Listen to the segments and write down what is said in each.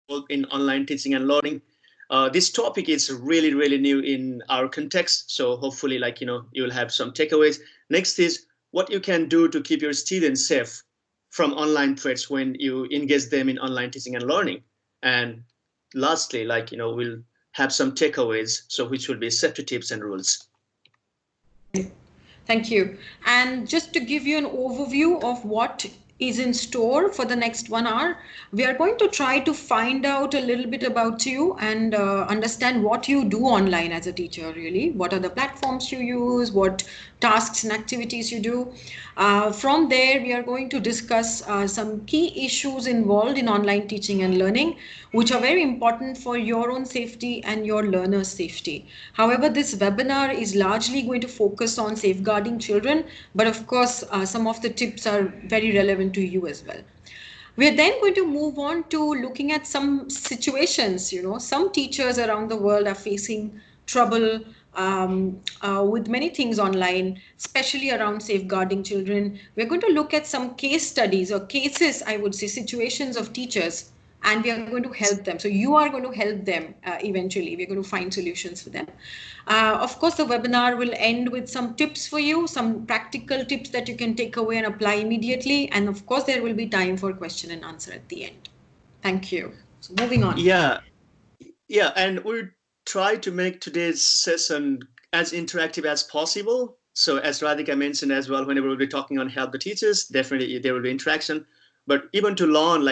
involved in online teaching and learning. This topic is really, really new in our context. So hopefully, you will have some takeaways. Next is what you can do to keep your students safe from online threats when you engage them in online teaching and learning. And lastly, we'll have some takeaways, so which will be safety tips and rules. Thank you. And just to give you an overview of what is in store for the next 1 hour, we are going to try to find out a little bit about you and understand what you do online as a teacher, really. What are the platforms you use, what tasks and activities you do. From there, we are going to discuss some key issues involved in online teaching and learning, which are very important for your own safety and your learners' safety. However, this webinar is largely going to focus on safeguarding children, but of course, some of the tips are very relevant to you as well. We are then going to move on to looking at some situations. Some teachers around the world are facing trouble with many things online, especially around safeguarding children. We're going to look at some case studies or cases, I would say, situations of teachers, and we are going to help them. So you are going to help them eventually. We're going to find solutions for them. Of course, the webinar will end with some tips for you, some practical tips that you can take away and apply immediately. And of course, there will be time for question and answer at the end. Thank you. So moving on. Yeah, and we try to make today's session as interactive as possible. So as Radhika mentioned as well, whenever we'll be talking on help the teachers, definitely there will be interaction. But even to learn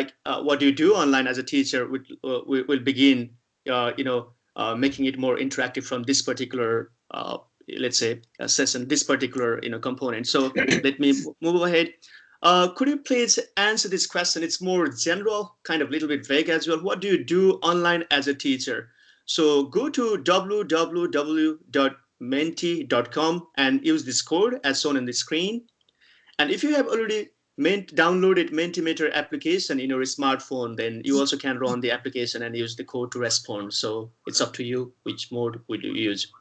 what do you do online as a teacher, we'll begin making it more interactive from this particular let's say session, this particular component. So let me move ahead. Could you please answer this question? It's more general, kind of a little bit vague as well. What do you do online as a teacher? So go to www.menti.com and use this code as shown on the screen. And if you have already downloaded Mentimeter application in your smartphone, then you also can run the application and use the code to respond. So it's up to you which mode would you use.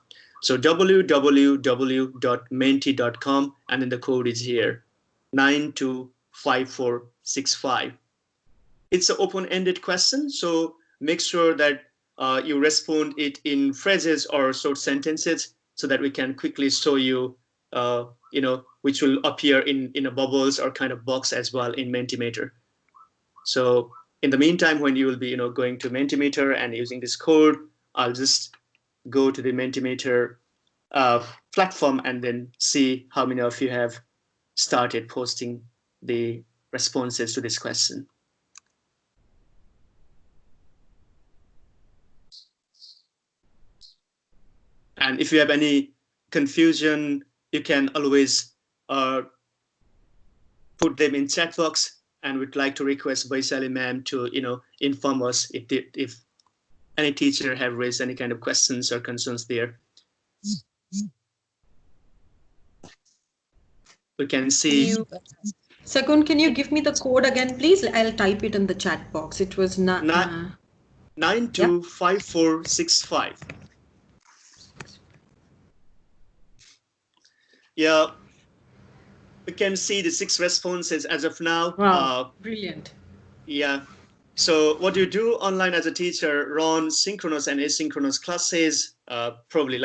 So www.menti.com, and then the code is here, 925465. It's an open-ended question, so make sure that you respond it in phrases or short sentences so that we can quickly show you, which will appear in a bubbles or kind of box as well in Mentimeter. So in the meantime, when you will be going to Mentimeter and using this code, I'll just go to the Mentimeter platform and then see how many of you have started posting the responses to this question. And if you have any confusion, you can always put them in chat box, and we'd like to request Vaishali ma'am to inform us if any teacher have raised any kind of questions or concerns there. We can see. Sakun, can you give me the code again, please? I'll type it in the chat box. It was 925465. Yeah, we can see the 6 responses as of now. Wow, brilliant. Yeah. So what you do online as a teacher, run synchronous and asynchronous classes, probably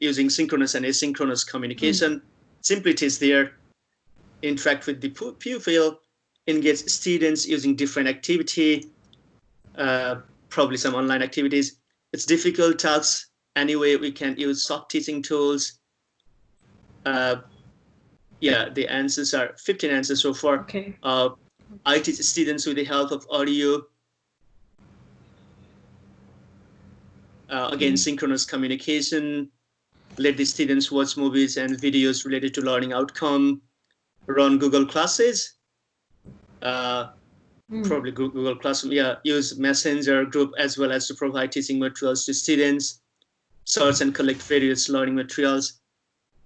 using synchronous and asynchronous communication. Simply it is there. Interact with the pupil, engage students using different activity, probably some online activities. It's difficult tasks. Anyway, we can use soft teaching tools. Yeah, the answers are 15 answers so far. Okay. I teach students with the help of audio. Again, synchronous communication. Let the students watch movies and videos related to learning outcome. Run Google Classes. Probably Google Classroom. Yeah, use Messenger group as well as to provide teaching materials to students. Search and collect various learning materials.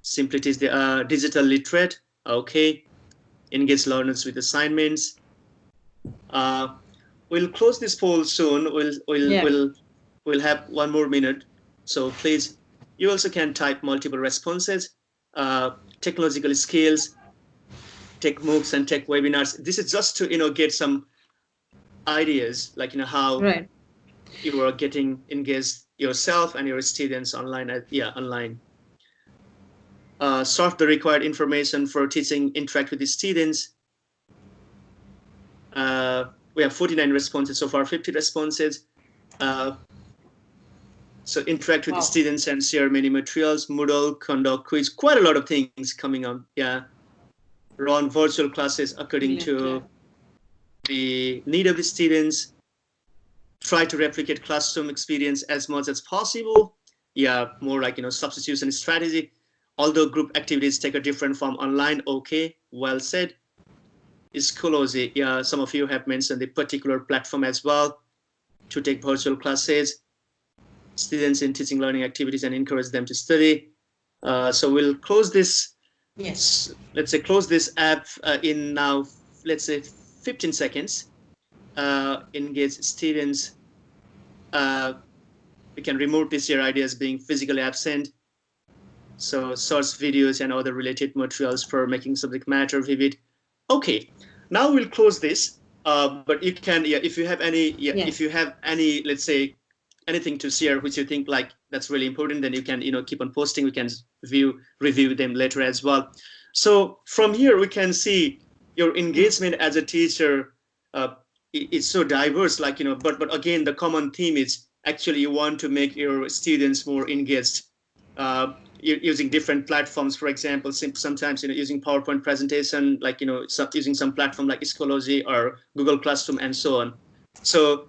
Simply teach the digital literate. Okay. Engage learners with assignments. We'll close this poll soon. We'll have 1 more minute. So please, you also can type multiple responses. Technological skills, tech MOOCs and tech webinars. This is just to get some ideas, like how Right. you are getting engaged yourself and your students online. Online. Sort the required information for teaching, interact with the students. We have 49 responses so far, 50 responses. Uh, so interact with the Wow. students and share many materials. Moodle, conduct quiz, quite a lot of things coming on. Yeah, run virtual classes according Brilliant. to the need of the students. Try to replicate classroom experience as much as possible. Yeah, more like substitution strategy. Although group activities take a different form online. Okay, well said. Schoology. Yeah, some of you have mentioned the particular platform as well to take virtual classes, students in teaching learning activities and encourage them to study. So we'll close this. Yes. Let's say close this app in now. Let's say 15 seconds. Engage students. Uh, we can remotely share ideas being physically absent. So source videos and other related materials for making subject matter vivid. Okay, now we'll close this. But you can, yeah, if you have any, yeah, if you Yes. have any, let's say, anything to share which you think like that's really important, then you can, keep on posting. We can review them later as well. So from here we can see your engagement as a teacher uh, is so diverse. Like but again, the common theme is actually you want to make your students more engaged. Uh, using different platforms, for example, sometimes using PowerPoint presentation, like using some platform like Schoology or Google Classroom and so on. So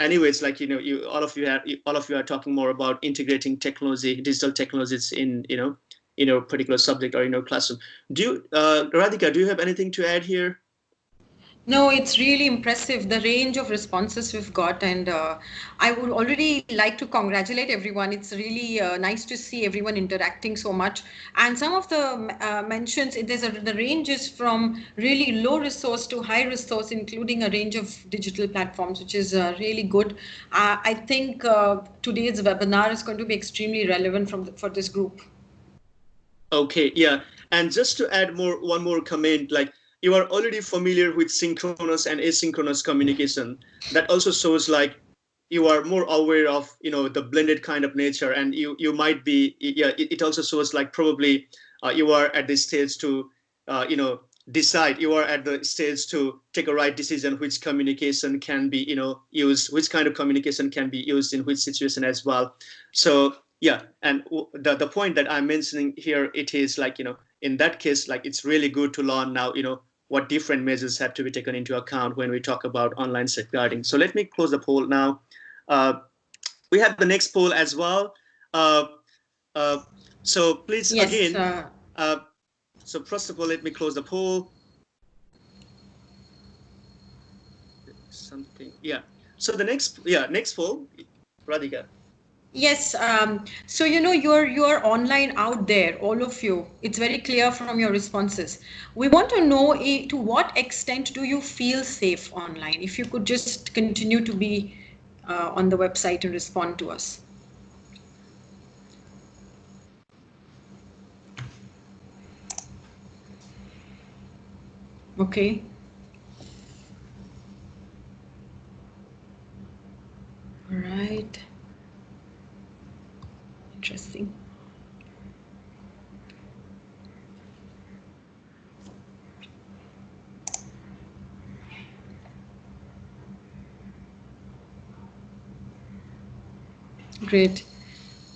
anyways, like you all of you are talking more about integrating technology, digital technologies in your particular subject or in your classroom. Do you, Radhika, do you have anything to add here? No, it's really impressive, the range of responses we've got. And I would already like to congratulate everyone. It's really nice to see everyone interacting so much. And some of the mentions, the range is from really low resource to high resource, including a range of digital platforms, which is really good. I think today's webinar is going to be extremely relevant for this group. Okay, yeah. And just to add one more comment, like you are already familiar with synchronous and asynchronous communication. That also shows like you are more aware of, the blended kind of nature, and you might be, yeah. It also shows like probably you are at this stage to, decide. You are at the stage to take a right decision, which communication can be, used, which kind of communication can be used in which situation as well. So yeah, and the point that I'm mentioning here, it is like in that case, like it's really good to learn now what different measures have to be taken into account when we talk about online safeguarding. So let me close the poll now. uh, we have the next poll as well. uh, uh, so please Yes. again, uh, so first of all, let me close the poll. Something, yeah. So the next poll, Radhika. Yes, so you're online out there, all of you. It's very clear from your responses. We want to know to what extent do you feel safe online? If you could just continue to be on the website and respond to us. Okay. All right. Interesting. Great.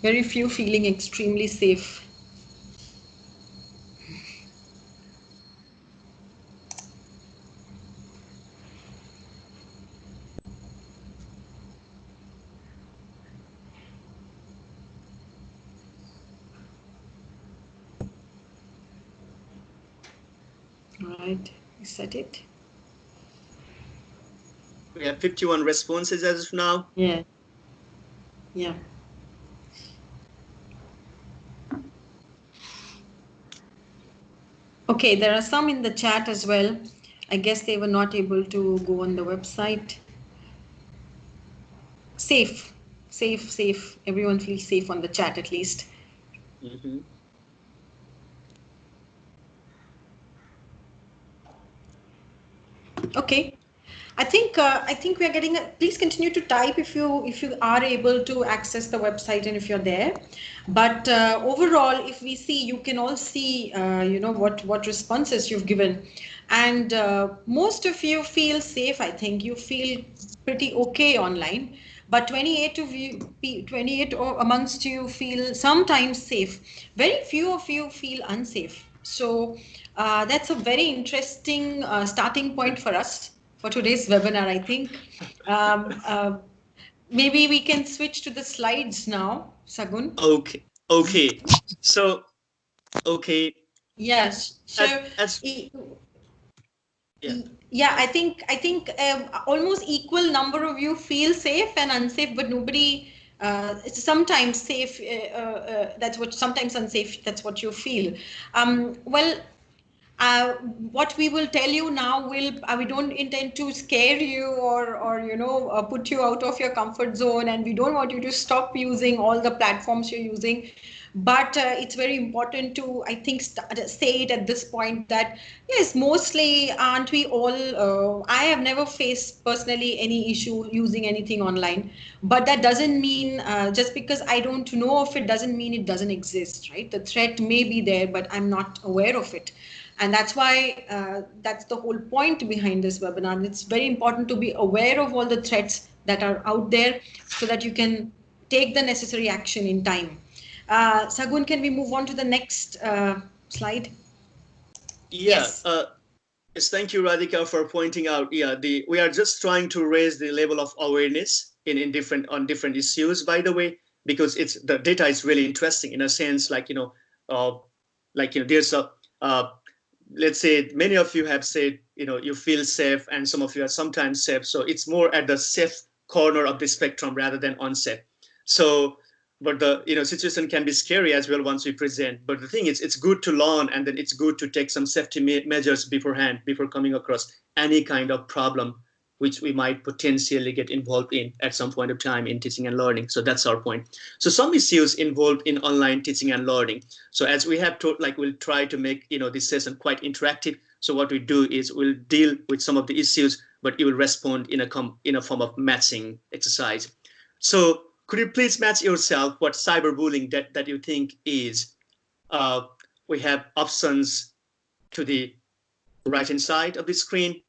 Very few feeling extremely safe. All right. Is that it? We have 51 responses as of now. Yeah. Yeah. Okay, there are some in the chat as well. I guess they were not able to go on the website. Safe, safe, safe. Everyone feels safe on the chat at least. Mm-hmm. Okay. I think we are getting. Please continue to type if you are able to access the website and if you're there. But overall, if we see, you can all see, you know, what responses you've given, and most of you feel safe. I think you feel pretty okay online. But 28 of you, 28 amongst you feel sometimes safe. Very few of you feel unsafe. So that's a very interesting starting point for us for today's webinar, I think. Um, uh, Maybe we can switch to the slides now, Sagun. Okay. Okay. So okay. Yes. As E- yeah. yeah, I think almost equal number of you feel safe and unsafe, but nobody. It's sometimes safe. That's what sometimes unsafe. That's what you feel. Well, what we will tell you now will we don't intend to scare you or you know put you out of your comfort zone, and we don't want you to stop using all the platforms you're using, but it's very important to I think say it at this point that yes, mostly aren't we all I have never faced personally any issue using anything online, but that doesn't mean just because I don't know of it doesn't mean it doesn't exist, right? The threat may be there, but I'm not aware of it, and that's why that's the whole point behind this webinar. It's very important to be aware of all the threats that are out there so that you can take the necessary action in time. Sagun, can we move on to the next slide? Yeah. Yes. Yes, thank you, Radhika, for pointing out. Yeah, the we are just trying to raise the level of awareness in different on different issues. By the way, because it's the data is really interesting in a sense, there's a let's say many of you have said you feel safe, and some of you are sometimes safe. So it's more at the safe corner of the spectrum rather than unsafe. So but the situation can be scary as well once we present, but the thing is it's good to learn, and then it's good to take some safety measures beforehand before coming across any kind of problem which we might potentially get involved in at some point of time in teaching and learning. So that's our point. So some issues involved in online teaching and learning. So as we have to, like, we'll try to make this session quite interactive. So what we do is we'll deal with some of the issues, but you will respond in a form of matching exercise. So could you please match yourself what cyberbullying that you think is? Uh, we have options to the right hand side of the screen.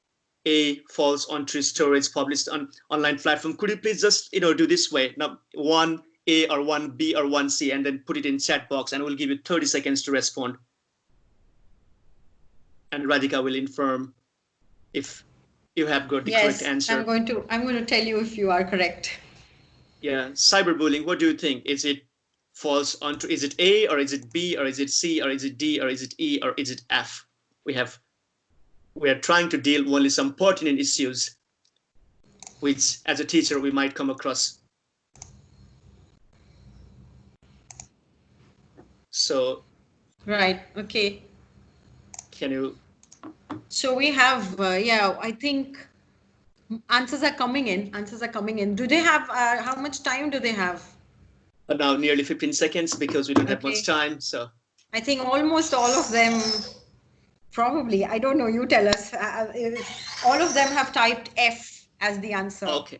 A, false untrue stories published on online platform. Could you please just do this way? Now, one A or one B or one C, and then put it in chat box, and we'll give you 30 seconds to respond. And Radhika will inform if you have got the correct Yes, answer. I'm going to tell you if you are correct. Yeah, cyberbullying. What do you think? Is it false untrue? Is it A or is it B or is it C or is it D or is it E or is it F? We are trying to deal only some pertinent issues which as a teacher we might come across. So Right. Okay. can you So we have, yeah, I think answers are coming in. Answers are coming in. Do they have, how much time do they have? now nearly 15 seconds because we don't have much Okay. time. So I think almost all of them, probably, I don't know, you tell us. All of them have typed F as the answer. okay.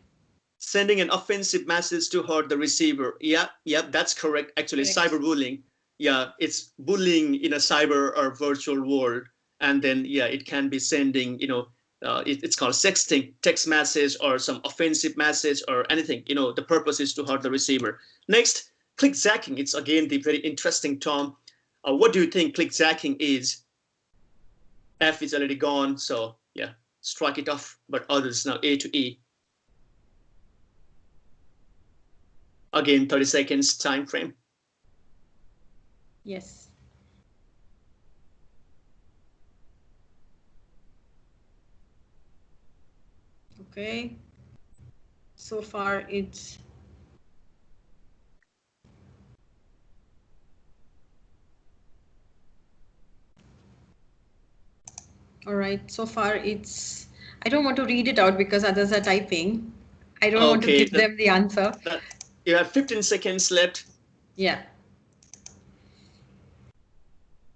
Sending an offensive message to hurt the receiver. Yeah, that's correct. Actually, Correct. cyberbullying. Yeah, it's bullying in a cyber or virtual world. And then, yeah, it can be sending, it's called sexting, text message or some offensive message or anything. The purpose is to hurt the receiver. Next, clickjacking. It's again the very interesting term. What do you think clickjacking is? F is already gone. So, yeah, strike it off. But others now, A to E. Again, 30 seconds time frame. Yes. Okay. So far it's all right. So far it's I don't want to read it out because others are typing. I don't want to Okay, give them the answer. that you have 15 seconds left. Yeah.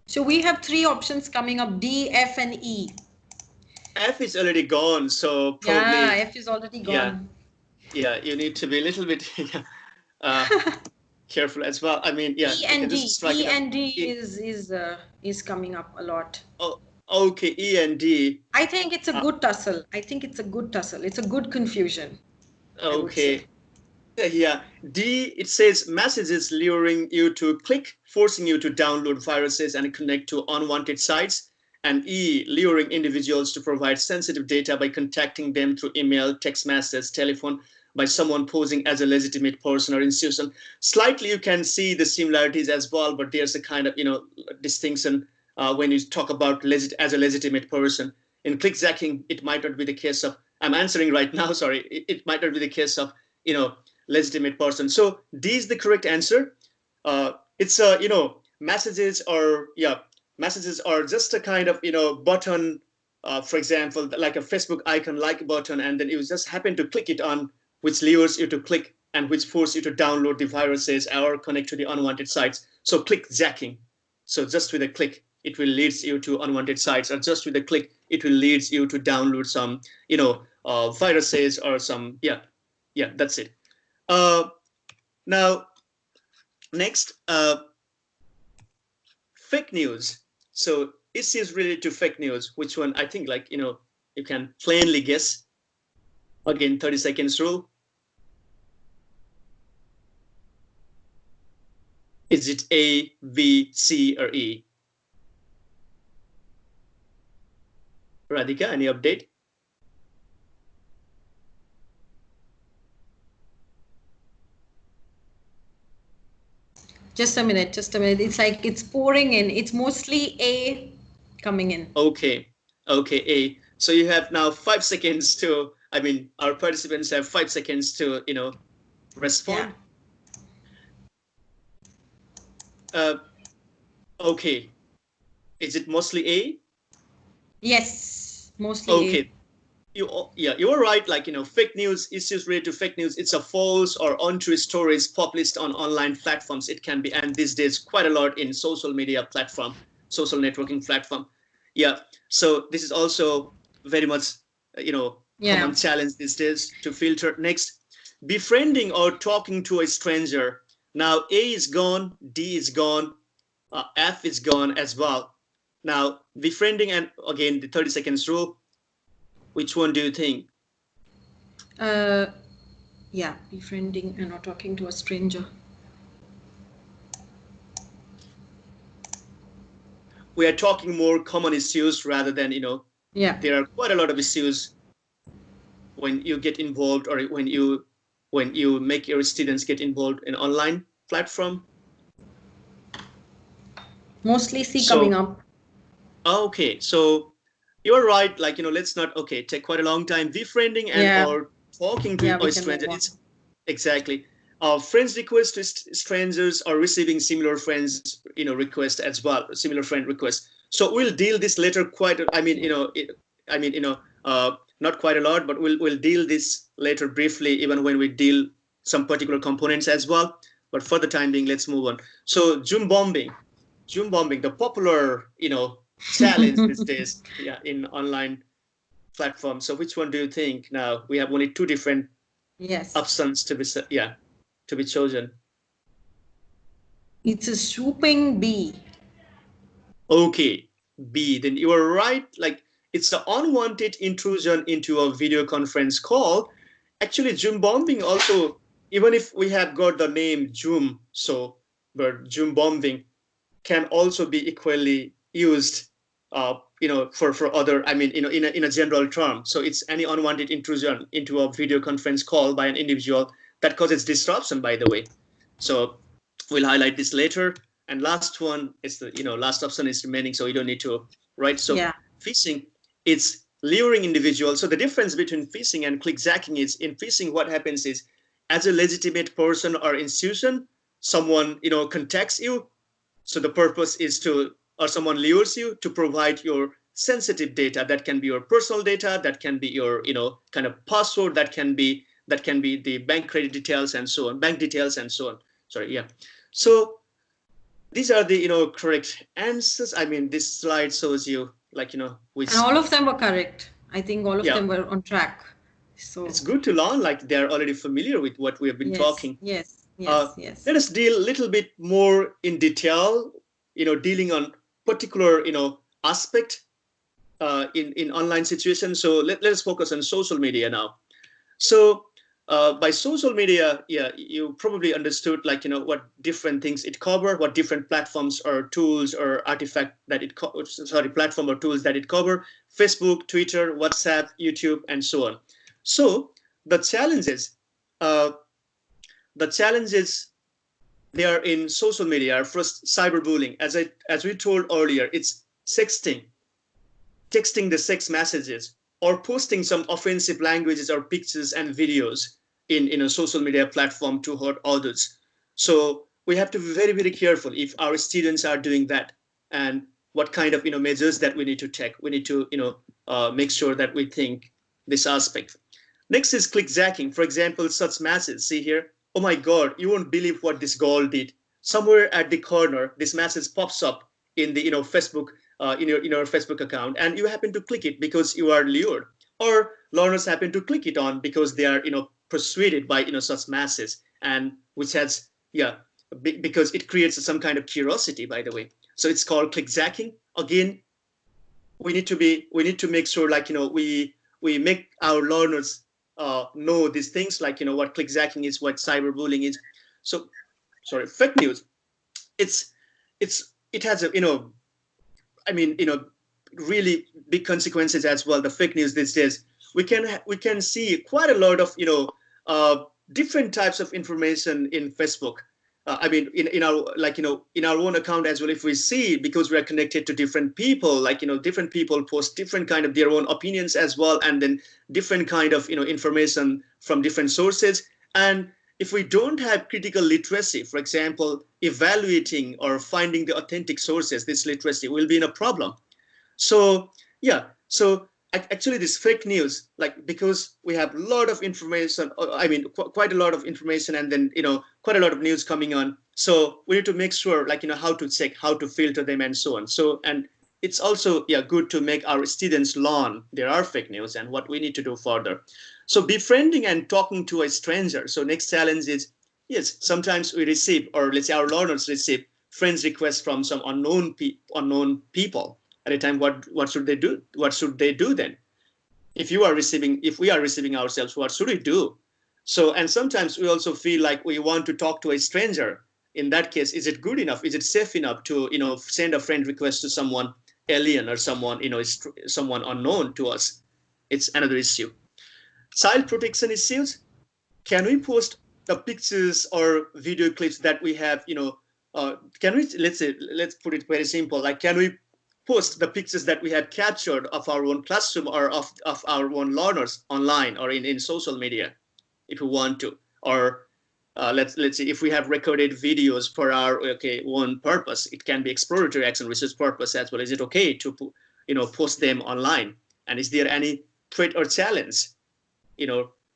So we have three options coming up: D, F, and E. F is already gone, so Yeah, probably, F is already yeah, gone. yeah, you need to be a little bit uh, careful as well. I mean, yeah, E you can and just D. strike E it up. and D E, is coming up a lot. oh, okay, E and D. I think it's a Uh, good tussle. I think it's a good tussle. It's a good confusion, I would say. okay, yeah. D, it says messages luring you to click, forcing you to download viruses and connect to unwanted sites. And E, luring individuals to provide sensitive data by contacting them through email, text message, telephone, by someone posing as a legitimate person or institution. Slightly, you can see the similarities as well, but there's a kind of distinction when you talk about as a legitimate person. In clickjacking, it might not be the case of. I'm answering right now. Sorry, it might not be the case of you know legitimate person. So D is the correct answer. It's messages or yeah messages are just a kind of button, for example, like a Facebook icon like button, and then you just happen to click it on, which lures you to click and which force you to download the viruses or connect to the unwanted sites. So click jacking. So just with a click, it will leads you to unwanted sites, or just with a click, it will leads you to download some viruses or some yeah, that's it. uh, Now, next, fake news. So issues related to fake news. Which one? I think you can plainly guess. Again, 30 seconds rule. Is it A, B, C, or E? Radhika, any update? Just a minute, just a minute. It's like it's pouring in. It's mostly A coming in. Okay, okay, A. So you have now 5 seconds to. I mean, our participants have 5 seconds to Yeah. respond. Uh, okay, is it mostly A? Yes, mostly A. Okay, you are right. Like fake news issues related to fake news, it's a false or untrue stories published on online platforms. It can be, and these days quite a lot in social media platform, social networking platform. Yeah, so this is also very much Yeah. common challenge these days to filter. Next, befriending or talking to a stranger. Now A is gone, D is gone, F is gone as well. Now befriending, and again the 30 seconds rule. Which one do you think? Uh, yeah, befriending and not talking to a stranger. We are talking more common issues rather than Yeah. there are quite a lot of issues when you get involved, or when you make your students get involved in online platform. Mostly C coming So up. okay, so you're right. Like let's not take quite a long time. Befriending and Yeah. or talking to Yeah, we a can stranger. move on. It's exactly. Friends request to strangers are receiving similar friends request as well, similar friend request. So we'll deal this later quite. I mean I mean not quite a lot, but we'll deal this later briefly, even when we deal some particular components as well. But for the time being, let's move on. So Zoom bombing, the popular challenge these days, yeah, in online platforms. So which one do you think? Now we have only two different Yes. options to be to be chosen. It's a swooping bee. Okay, B. Then you are right. Like it's the unwanted intrusion into a video conference call. Actually, Zoom bombing also, even if we have got the name Zoom, so but Zoom bombing can also be equally used, for other. I mean, in a general term. So it's any unwanted intrusion into a video conference call by an individual that causes disruption. By the way, so we'll highlight this later. And last one is the last option is remaining, so you don't need to right. So Yeah. phishing, it's luring individuals. So the difference between phishing and clickjacking is, in phishing, what happens is, as a legitimate person or institution, someone contacts you. So the purpose is to, or someone lures you to provide your sensitive data. That can be your personal data, that can be your kind of password, that can be the bank credit details and so on, bank details and so on. Sorry, yeah. So these are the correct answers. I mean, this slide shows you, like And which. all of them were correct. I think all of Yeah, them were on track. it's So good to learn like they're already familiar with what we have been yes, talking. yes, uh, yes, yes. Let us deal a little bit more in detail, dealing on particular aspect in online situations. So let us focus on social media now. So by social media, yeah, you probably understood like what different things it cover, what different platforms or tools or artifact that platform or tools that it cover: Facebook, Twitter, WhatsApp, YouTube, and so on. So the challenges, uh, the challenges there in social media are first cyberbullying. As we told earlier, it's sexting, texting the sex messages, or posting some offensive languages or pictures and videos in a social media platform to hurt others. So we have to be very, very careful if our students are doing that, and what kind of measures that we need to take. We need to make sure that we think this aspect. Next is clickjacking. For example, such messages. See here. Oh my God, you won't believe what this girl did. Somewhere at the corner, this message pops up in the Facebook, in your Facebook account, and you happen to click it because you are lured, or learners happen to click it on because they are persuaded by such masses, and which has, yeah, because it creates some kind of curiosity, by the way. So it's called clickjacking. Again, we need to make sure, like we make our learners know these things, like what clickjacking is, what cyberbullying is. So, sorry, fake news. It has a I mean, really big consequences as well. The fake news these days, we can see quite a lot of different types of information in Facebook. I mean, in our, like in our own account as well. If we see, because we are connected to different people, like different people post different kind of their own opinions as well, and then different kind of information from different sources. And if we don't have critical literacy, for example, evaluating or finding the authentic sources, this literacy will be in a problem. So yeah, so actually this fake news, like, because we have a lot of information, I mean quite a lot of information, and then quite a lot of news coming on. So we need to make sure, like how to check, how to filter them, and so on. So, and it's also, yeah, good to make our students learn there are fake news and what we need to do further. So befriending and talking to a stranger. So next challenge is, yes, sometimes we receive, or let's say our learners receive, friends requests from some unknown people at a time. What should they do? What should they do then? If we are receiving ourselves, what should we do? So, and sometimes we also feel like we want to talk to a stranger. In that case, is it good enough? Is it safe enough to send a friend request to someone alien, or someone someone unknown to us? It's another issue. Child protection issues. Can we post the pictures or video clips that we have, can we, let's put it very simple, like, can we post the pictures that we have captured of our own classroom, or of our own learners online, or in social media, if we want to? Or let's see, if we have recorded videos for our, okay, own purpose, it can be exploratory action research purpose as well. Is it okay to post them online? And is there any threat or challenge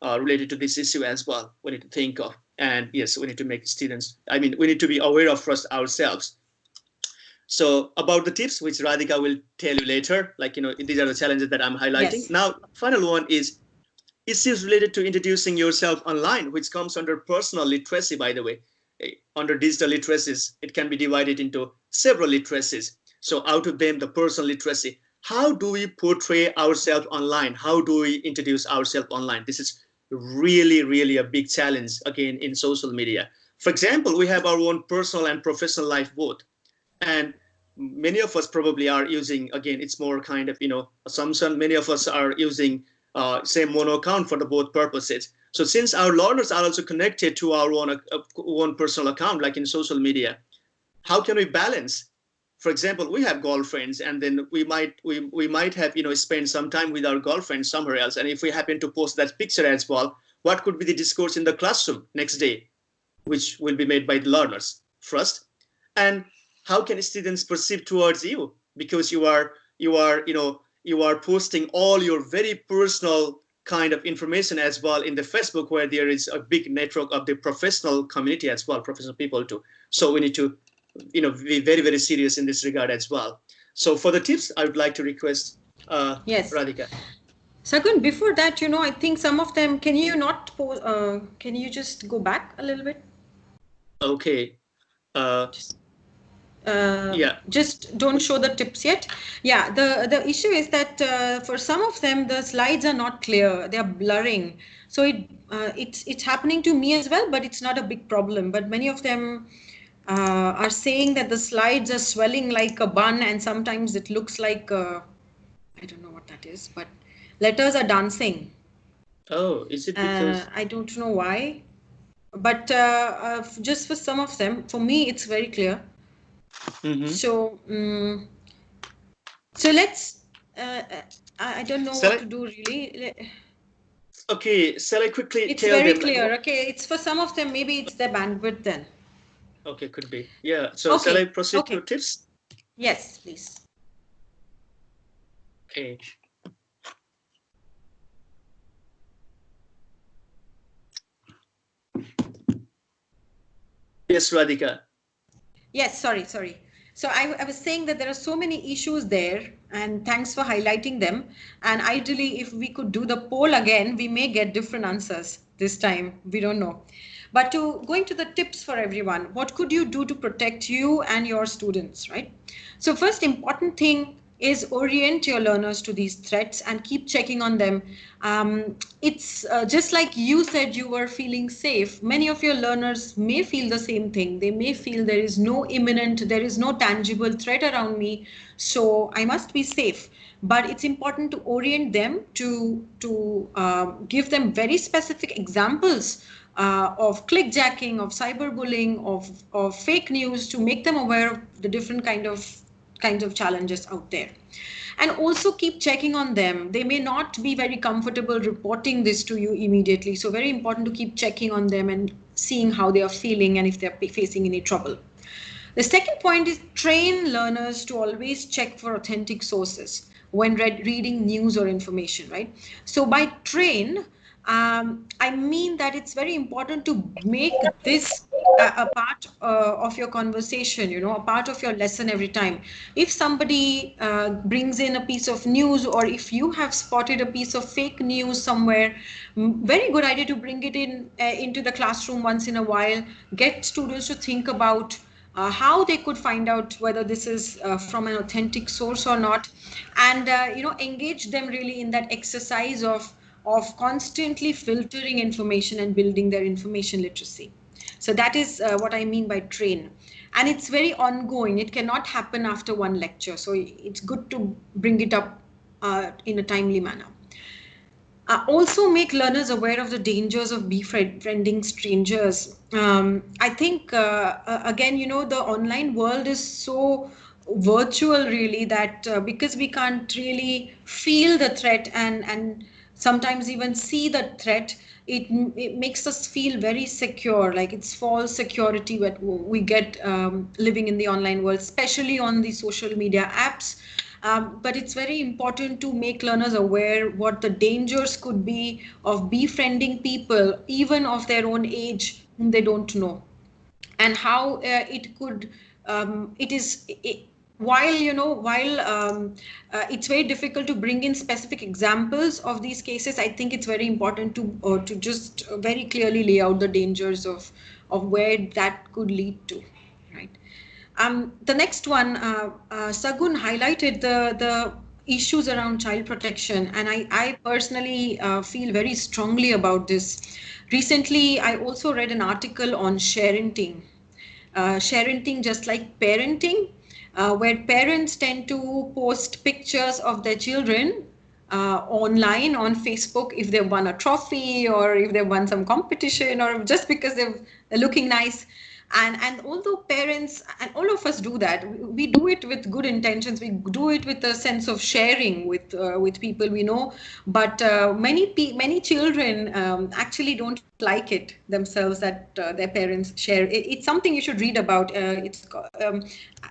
related to this issue as well, we need to think of? And yes, we need to make students, I mean, we need to be aware of first ourselves. So about the tips, which Radhika will tell you later, like these are the challenges that I'm highlighting. Yes. Now, final one is issues related to introducing yourself online, which comes under personal literacy, by the way. Under digital literacies, it can be divided into several literacies. So out of them, the personal literacy. How do we portray ourselves online? How do we introduce ourselves online? This is really, really a big challenge, again, in social media. For example, we have our own personal and professional life both. And many of us probably are using, again, it's more kind of assumption, many of us are using same mono account for the both purposes. So since our learners are also connected to our own personal account, like in social media, how can we balance? For example, we have girlfriends, and then we might have spend some time with our girlfriends somewhere else, and if we happen to post that picture as well, what could be the discourse in the classroom next day, which will be made by the learners first? And how can students perceive towards you, because you are posting all your very personal kind of information as well in the Facebook, where there is a big network of the professional community as well, professional people too. So we need to be very, very serious in this regard as well. So for the tips, I would like to request Yes. Radhika. Sagun, before that, I think some of them, can you not can you just go back a little bit? Okay. Uh, Just yeah. just don't show the tips yet. Yeah, the issue is that for some of them the slides are not clear, they are blurring. So it's happening to me as well, but it's not a big problem. But many of them are saying that the slides are swelling like a bun, and sometimes it looks like I don't know what that is, but letters are dancing. Oh, is it because? I don't know why, but just for some of them, for me it's very clear. Mm-hmm. So, so let's. I don't know Shall what I? to do really. Okay. Shall I quickly It's tell very them like clear. what? Okay, it's for some of them. Maybe it's their bandwidth then. Okay, could be. Yeah. So shall I Okay. proceed to Okay. tips? Yes, please. Okay. Yes, Radhika. Yes, sorry. So I was saying that there are so many issues there, and thanks for highlighting them. And ideally, if we could do the poll again, we may get different answers this time. We don't know. But to going to the tips for everyone, what could you do to protect you and your students, right? So first important thing is orient your learners to these threats and keep checking on them. It's just like you said you were feeling safe. Many of your learners may feel the same thing. They may feel there is no tangible threat around me, so I must be safe. But it's important to orient them to give them very specific examples of clickjacking, of cyberbullying, of fake news to make them aware of the different kinds of challenges out there. And also keep checking on them. They may not be very comfortable reporting this to you immediately, so very important to keep checking on them and seeing how they are feeling and if they're facing any trouble. The second point is train learners to always check for authentic sources when reading news or information, right? So by train, I mean that it's very important to make this a part of your conversation, a part of your lesson every time. If somebody brings in a piece of news, or if you have spotted a piece of fake news somewhere, very good idea to bring it in into the classroom once in a while. Get students to think about how they could find out whether this is from an authentic source or not, and engage them really in that exercise of constantly filtering information and building their information literacy. So that is what I mean by train. And it's very ongoing. It cannot happen after one lecture. So it's good to bring it up in a timely manner. Also make learners aware of the dangers of befriending strangers. I think, again, the online world is so virtual, really, that because we can't really feel the threat and sometimes even see the threat, it makes us feel very secure, like it's false security that we get living in the online world, especially on the social media apps. But it's very important to make learners aware what the dangers could be of befriending people, even of their own age, whom they don't know, and how it could it is it, while it's very difficult to bring in specific examples of these cases. I think it's very important to just very clearly lay out the dangers of where that could lead to, right? The next one, Sagun highlighted the issues around child protection, and I personally feel very strongly about this. Recently, I also read an article on sharenting. Sharenting, just like parenting, where parents tend to post pictures of their children online on Facebook if they've won a trophy or if they've won some competition or just because they're looking nice. And although parents and all of us do that, we do it with good intentions. We do it with a sense of sharing with people we know. But many children actually don't like it themselves that their parents share. It's something you should read about.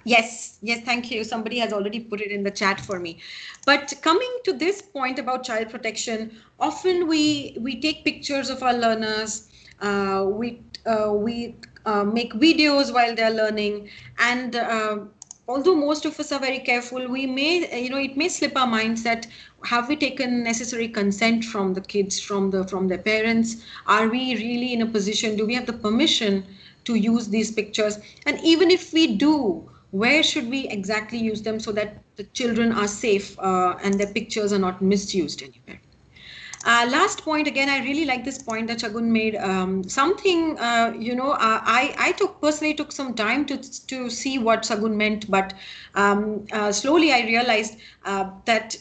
Yes, thank you. Somebody has already put it in the chat for me. But coming to this point about child protection, often we take pictures of our learners. We make videos while they're learning, and although most of us are very careful, we may, it may slip our minds that have we taken necessary consent from the kids, from their parents? Are we really in a position? Do we have the permission to use these pictures? And even if we do, where should we exactly use them so that the children are safe and their pictures are not misused anywhere? Last point, again, I really like this point that Shagun made. Something, I took personally took some time to see what Shagun meant, but slowly I realized that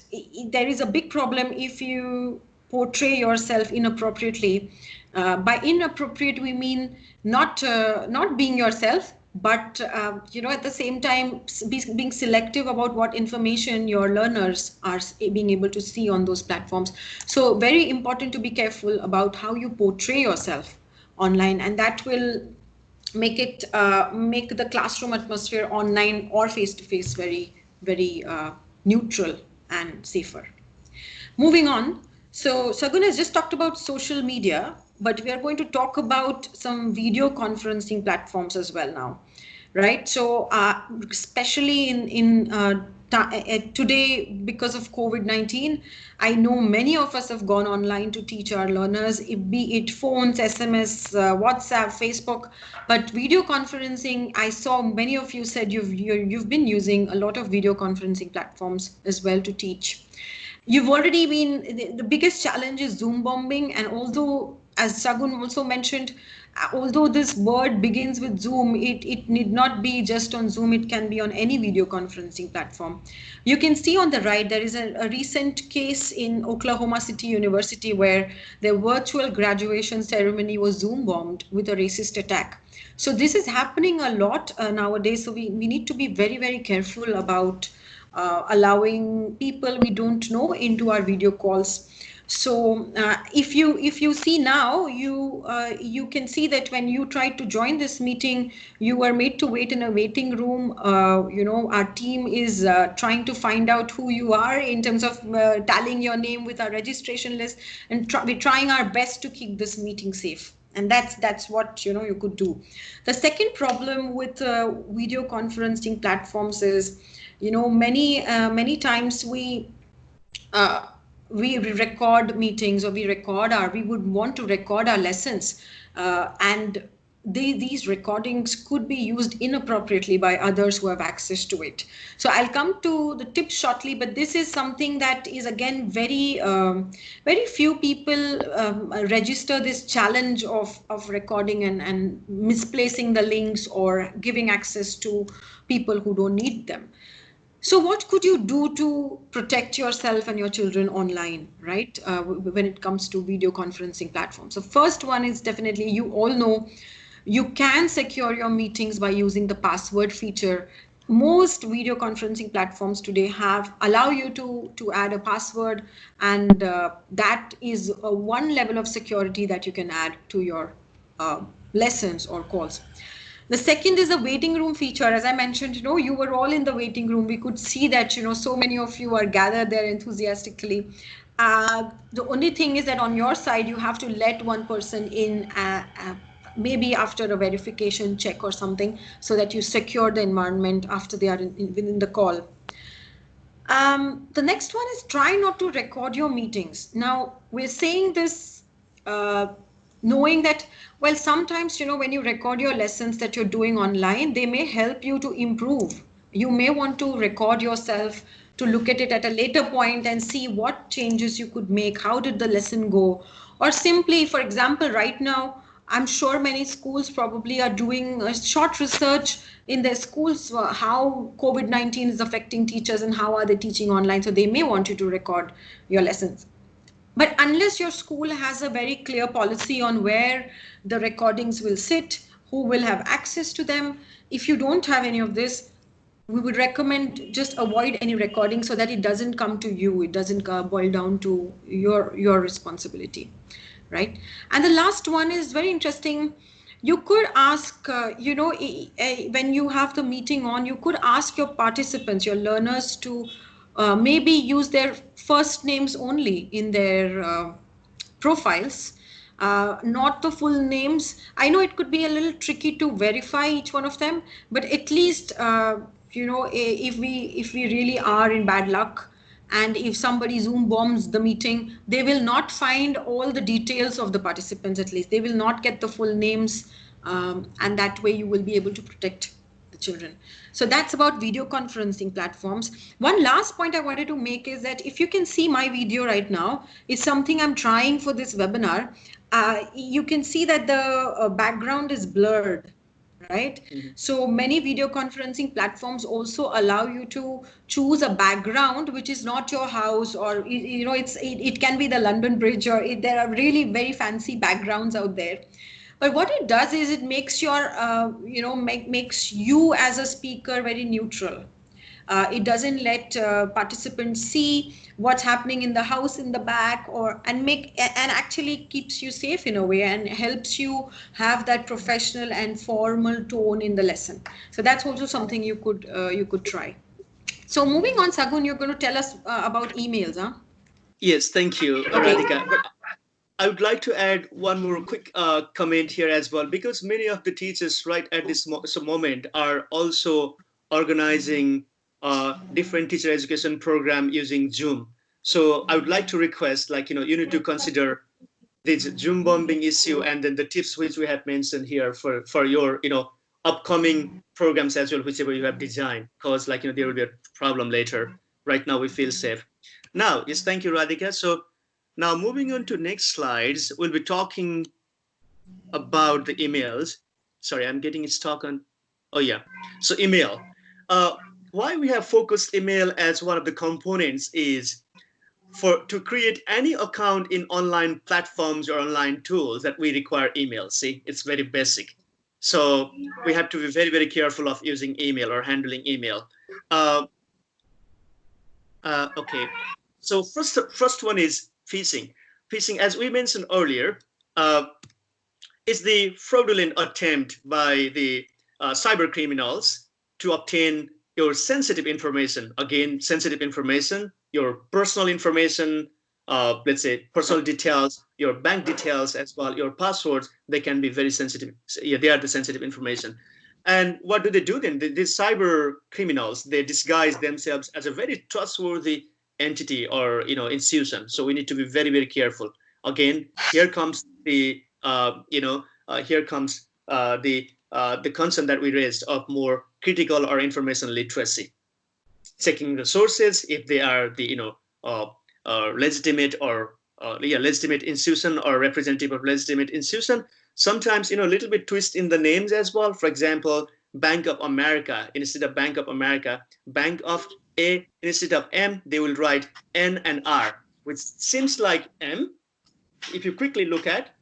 there is a big problem if you portray yourself inappropriately. By inappropriate, we mean not being yourself, but at the same time being selective about what information your learners are being able to see on those platforms. So very important to be careful about how you portray yourself online, and that will make the classroom atmosphere online or face to face very very neutral and safer. Moving on, so Sagun has just talked about social media, but we are going to talk about some video conferencing platforms as well now, right? So, especially today, because of COVID-19, I know many of us have gone online to teach our learners, be it phones, SMS, WhatsApp, Facebook, but video conferencing. I saw many of you said you've been using a lot of video conferencing platforms as well to teach. You've already been, the biggest challenge is Zoom bombing. And although, as Sagun also mentioned, although this word begins with Zoom, it need not be just on Zoom, it can be on any video conferencing platform. You can see on the right, there is a recent case in Oklahoma City University where their virtual graduation ceremony was Zoom bombed with a racist attack. So this is happening a lot nowadays. So we need to be very, very careful about allowing people we don't know into our video calls. So if you see now, you can see that when you tried to join this meeting, you were made to wait in a waiting room. Our team is trying to find out who you are in terms of tallying your name with our registration list, and we're trying our best to keep this meeting safe. And that's what you could do. The second problem with video conferencing platforms is, many times uh, we record meetings, or we would want to record our lessons, and these recordings could be used inappropriately by others who have access to it. So I'll come to the tips shortly, but this is something that is, again, very few people register this challenge of recording and misplacing the links or giving access to people who don't need them. So, what could you do to protect yourself and your children online, right? When it comes to video conferencing platforms. So, first one is definitely, you all know, you can secure your meetings by using the password feature. Most video conferencing platforms today allow you to add a password, and that is one level of security that you can add to your lessons or calls. The second is the waiting room feature. As I mentioned, you were all in the waiting room. We could see that, so many of you are gathered there enthusiastically. The only thing is that on your side, you have to let one person in, maybe after a verification check or something, so that you secure the environment after they are within the call. The next one is, try not to record your meetings. Now, we're saying this knowing that, well, sometimes, when you record your lessons that you're doing online, they may help you to improve. You may want to record yourself to look at it at a later point and see what changes you could make. How did the lesson go? Or simply, for example, right now, I'm sure many schools probably are doing a short research in their schools, how COVID-19 is affecting teachers and how are they teaching online. So they may want you to record your lessons. But unless your school has a very clear policy on where the recordings will sit, who will have access to them, if you don't have any of this, we would recommend just avoid any recording so that it doesn't come to you. It doesn't boil down to your responsibility, right? And the last one is very interesting. You could ask, when you have the meeting on, you could ask your participants, your learners, to maybe use their first names only in their profiles, not the full names. I know it could be a little tricky to verify each one of them, but at least if we really are in bad luck, and if somebody Zoom bombs the meeting, they will not find all the details of the participants. At least they will not get the full names, and that way you will be able to protect the children. So that's about video conferencing platforms. One last point I wanted to make is that if you can see my video right now, it's something I'm trying for this webinar. You can see that the background is blurred, right? Mhm. So many video conferencing platforms also allow you to choose a background which is not your house, or it can be the London Bridge, or there are really very fancy backgrounds out there. But what it does is it makes your makes you as a speaker very neutral. It doesn't let participants see what's happening in the house in the back, and actually keeps you safe in a way, and helps you have that professional and formal tone in the lesson. So that's also something you could try. So moving on, Sagun, you're going to tell us about emails, huh? Yes, thank you, Okay. Radhika. But I would like to add one more quick comment here as well, because many of the teachers right at this moment are also organizing different teacher education program using Zoom. So I would like to request, like, you need to consider this Zoom bombing issue, and then the tips which we have mentioned here for your, upcoming programs as well, whichever you have designed, because, like, there will be a problem later. Right now we feel safe. Now, yes, thank you, Radhika. So now moving on to next slides, we'll be talking about the emails. Sorry, I'm getting stuck on. Oh yeah, so email. Uh, why we have focused email as one of the components is for to create any account in online platforms or online tools that we require email. See, it's very basic. So we have to be very, very careful of using email or handling email. Uh, okay. So first one is phishing. Phishing, as we mentioned earlier, uh, is the fraudulent attempt by the cyber criminals to obtain your sensitive information. Again, sensitive information, your personal information, let's say personal details, your bank details as well, your passwords, they can be very sensitive. So, yeah, they are the sensitive information. And what do they do then? These cyber criminals, they disguise themselves as a very trustworthy entity or institution. So we need to be very, very careful. Again, here comes the concern that we raised of more critical or information literacy, checking the sources if they are the uh, legitimate or legitimate institution or representative of legitimate institution. Sometimes a little bit twist in the names as well. For example, Bank of America, instead of Bank of America, Bank of A, instead of M they will write N and R, which seems like M. If you quickly look at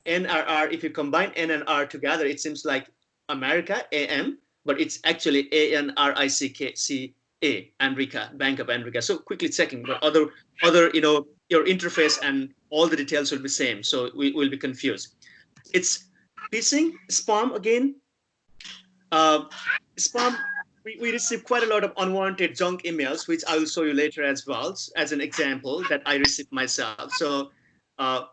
NRR, if you combine N and R together, it seems like America, AM, but it's actually ANRICKCA, America, Bank of America. So quickly checking, but other, your interface and all the details will be same. So we will be confused. It's phishing, spam again. Uh, Spam, we receive quite a lot of unwanted junk emails, which I will show you later as well, as an example that I received myself. So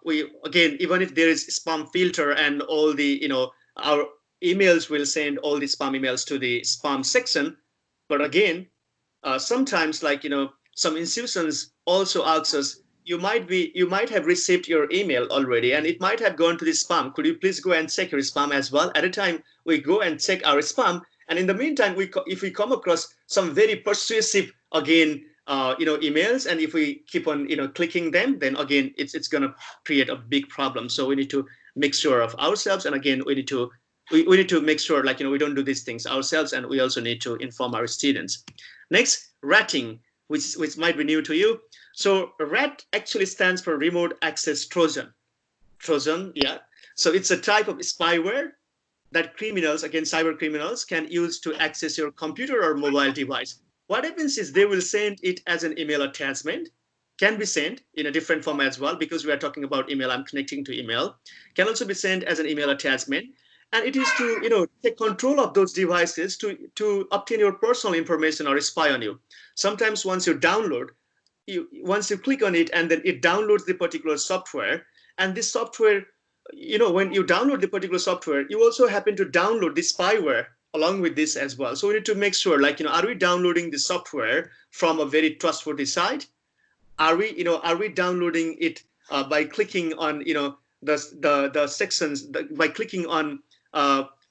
we again, even if there is spam filter and all the, our emails will send all the spam emails to the spam section. But again, sometimes, like, some institutions also ask us, you might have received your email already and it might have gone to the spam. Could you please go and check your spam as well? At a time we go and check our spam, and in the meantime, if we come across some very persuasive, again, emails, and if we keep on clicking them, then again it's going to create a big problem. So we need to make sure of ourselves, and again we need to make sure, like, we don't do these things ourselves, and we also need to inform our students. Next, ratting, which might be new to you. So rat actually stands for remote access Trojan. Trojan, yeah. So it's a type of spyware that criminals, again cyber criminals, can use to access your computer or mobile device. What happens is they will send it as an email attachment, can be sent in a different form as well, because we are talking about email, I'm connecting to email, can also be sent as an email attachment. And it is to take control of those devices to obtain your personal information or spy on you. Sometimes once you click on it, and then it downloads the particular software, and this software, when you download the particular software, you also happen to download the spyware along with this as well. So we need to make sure, like, are we downloading the software from a very trustworthy site? Are we downloading it by clicking on, the sections, by clicking on,